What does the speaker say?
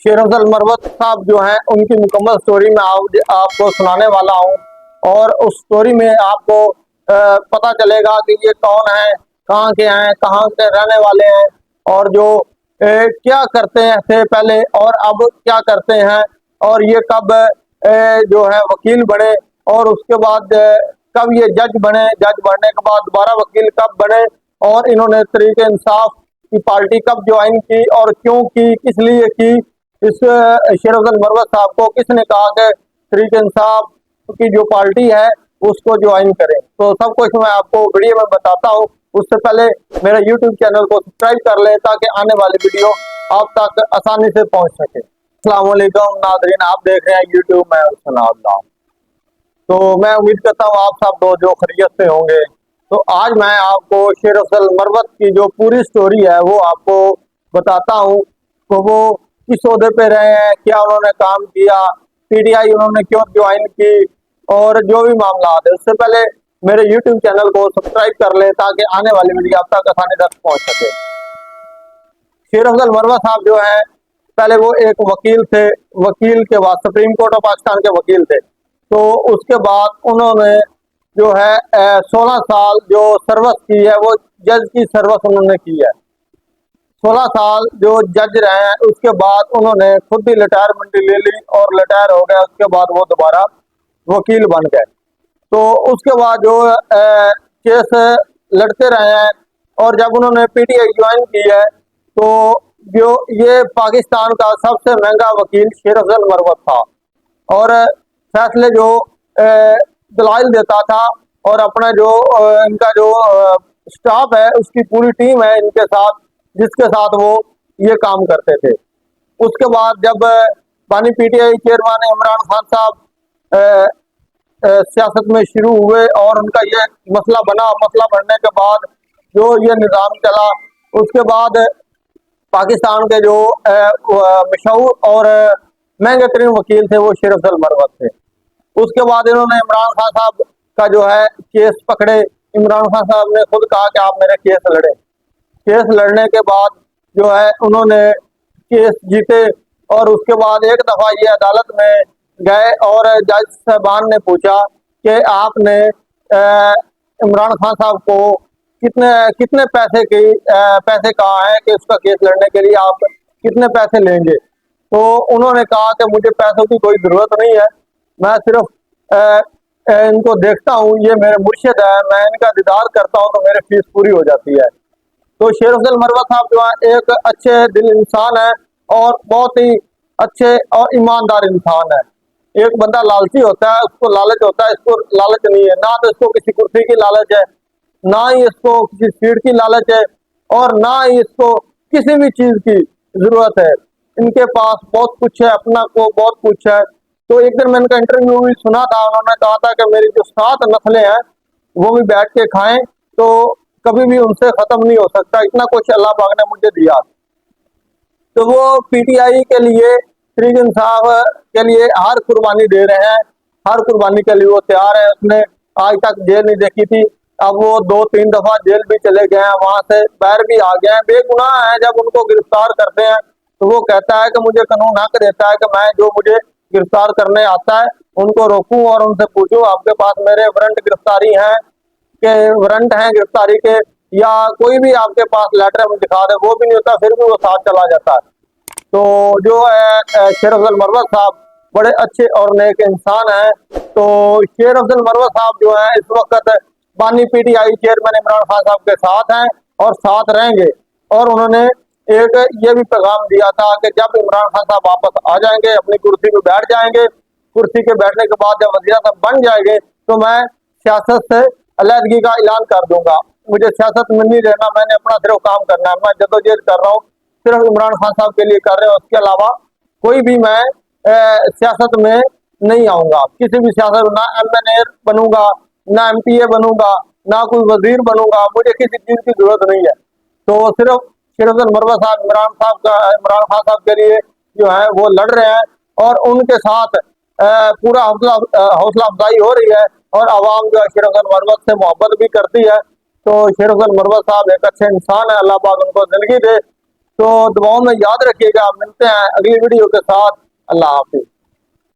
शेर अफजल मरवत साहब जो हैं उनकी मुकम्मल स्टोरी में आपको सुनाने वाला हूँ। और उस स्टोरी में आपको पता चलेगा कि ये कौन है, कहाँ के हैं, कहाँ के रहने वाले हैं, और जो क्या करते हैं थे पहले और अब क्या करते हैं, और ये कब जो है वकील बने, और उसके बाद कब ये जज बने, जज बनने के बाद दोबारा वकील कब बने, और इन्होंने तरीके इंसाफ की पार्टी कब ज्वाइन की और क्यों की, किस लिए की। इस शेर अफजल मरवत साहब को किसने कहा कि तरीके इंसाफ की जो पार्टी है उसको ज्वाइन करें, तो सब कुछ मैं आपको वीडियो में बताता हूँ। उससे पहले मेरे यूट्यूब चैनल को सब्सक्राइब कर लें ताकि आने वाली वीडियो आप तक आसानी से पहुंच सके। अस्सलाम वालेकुम नाज़रीन, आप देख रहे हैं यूट्यूब में सुना। तो मैं उम्मीद करता हूँ आप सब दो जो खैरियत से होंगे। तो आज मैं आपको शेर अफजल मरवत की जो पूरी स्टोरी है वो आपको बताता हूँ। तो वो किस ओहदे पे रहे हैं, क्या उन्होंने काम किया, पीटीआई उन्होंने क्यों ज्वाइन की, और जो भी मामला है। उससे पहले मेरे यूट्यूब चैनल को सब्सक्राइब कर ले ताकि आने वाली वीडियो आप तक आसानी तक पहुंच सके। शेर अफजल मरवत साहब जो है पहले वो एक वकील थे, वकील के बाद सुप्रीम कोर्ट ऑफ पाकिस्तान के वकील थे। तो उसके बाद उन्होंने जो है 16 साल जो सर्विस की है वो जज की सर्विस उन्होंने की है। 16 साल जो जज रहे हैं उसके बाद उन्होंने खुद ही रिटायरमेंट ले ली और रिटायर हो गए। उसके बाद वो दोबारा वकील बन गए। तो उसके बाद जो केस लड़ते रहे हैं, और जब उन्होंने पीटीआई ज्वाइन की है तो जो ये पाकिस्तान का सबसे महंगा वकील शेर अफजल मरवत था, और फैसले जो दलाइल देता था, और अपना जो इनका जो स्टाफ है उसकी पूरी टीम है इनके साथ, जिसके साथ वो ये काम करते थे। उसके बाद जब पानी पीटीआई चेयरमैन इमरान खान साहब सियासत में शुरू हुए और उनका ये मसला बना, मसला बनने के बाद जो ये निज़ाम चला, उसके बाद पाकिस्तान के जो मशहूर और महंगे तरीन वकील थे वो शेर अफजल मरवत थे। उसके बाद इन्होंने इमरान खान साहब का जो है केस पकड़े। इमरान खान साहब ने खुद कहा कि आप मेरे केस लड़े। केस लड़ने के बाद जो है उन्होंने केस जीते, और उसके बाद एक दफा ये अदालत में गए और जज साहबान ने पूछा कि आपने इमरान खान साहब को कितने कितने पैसे कहा है कि उसका केस लड़ने के लिए आप कितने पैसे लेंगे। तो उन्होंने कहा कि मुझे पैसों की कोई ज़रूरत नहीं है, मैं सिर्फ इनको देखता हूँ, ये मेरे मुर्शिद है, मैं इनका दीदार करता हूँ तो मेरी फीस पूरी हो जाती है। तो शेर अफजल मरवत साहब जो है एक अच्छे दिल इंसान है और बहुत ही अच्छे और ईमानदार इंसान है। एक बंदा लालची होता है, उसको लालच होता है, इसको लालच नहीं है। ना तो इसको किसी कुर्सी की लालच है, ना ही इसको किसी सीट की लालच है, और ना ही इसको किसी भी चीज की जरूरत है। इनके पास बहुत कुछ है, अपना को बहुत कुछ है। तो एक दिन मैंने इंटरव्यू भी सुना था, उन्होंने कहा था कि मेरी जो 7 नस्लें हैं वो भी बैठ के खाएं तो कभी भी उनसे खत्म नहीं हो सकता, इतना कुछ अल्लाह पाक ने मुझे दिया। तो वो पीटीआई के लिए, तहरीक इंसाफ के लिए हर कुर्बानी दे रहे हैं, हर कुर्बानी के लिए वो तैयार है। उसने आज तक जेल नहीं देखी थी, अब वो 2-3 दफा जेल भी चले गए हैं, वहां से बाहर भी आ गए हैं, बेगुनाह है। जब उनको गिरफ्तार करते हैं तो वो कहता है कि मुझे कानून हक देता है कि मैं जो मुझे गिरफ्तार करने आता है उनको रोकूं और उनसे पूछूं आपके पास मेरे वारंट गिरफ्तारी हैं, के वारंट हैं गिरफ्तारी के, या कोई भी आपके पास लेटर में दिखा दे, वो भी नहीं होता, फिर भी वो साथ चला जाता है। तो जो है शेर अफजल मरवत साहब बड़े अच्छे और नेक इंसान हैं। तो शेर अफजल मरवत साहब जो है इस वक्त बानी पीटीआई चेयरमैन इमरान खान साहब के साथ हैं और साथ रहेंगे। और उन्होंने एक ये भी पैगाम दिया था कि जब इमरान खान साहब वापस आ जाएंगे, अपनी कुर्सी पे बैठ जाएंगे, कुर्सी के बैठने के बाद जब वज़ीर आज़म बन जाएंगे तो मैं सियासत से अलहदगी का ऐलान कर दूंगा। मुझे सियासत में नहीं रहना, मैंने अपना सिर्फ काम करना है, मैं जदोजहद कर रहा हूँ, सिर्फ इमरान खान साहब के लिए कर रहे हो, उसके अलावा कोई भी मैं सियासत में नहीं आऊंगा। किसी भी सियासत में ना MNA बनूंगा, ना MPA बनूंगा, ना कोई वजीर बनूंगा, मुझे किसी चीज की जरूरत नहीं है। तो सिर्फ शेर अफजल मरवत साहब इमरान खान साहब के लिए जो है वो लड़ रहे हैं, और उनके साथ पूरा हौसला अफजाई हो रही है, और आवाम जो है शेर अफजल मरवत से मोहब्बत भी करती है। तो शेर अफजल मरवत साहब एक अच्छे इंसान है, अल्लाह पाक उनको जिंदगी दे। तो दुआओं में याद रखिएगा। मिलते हैं अगली वीडियो के साथ। अल्लाह हाफिज।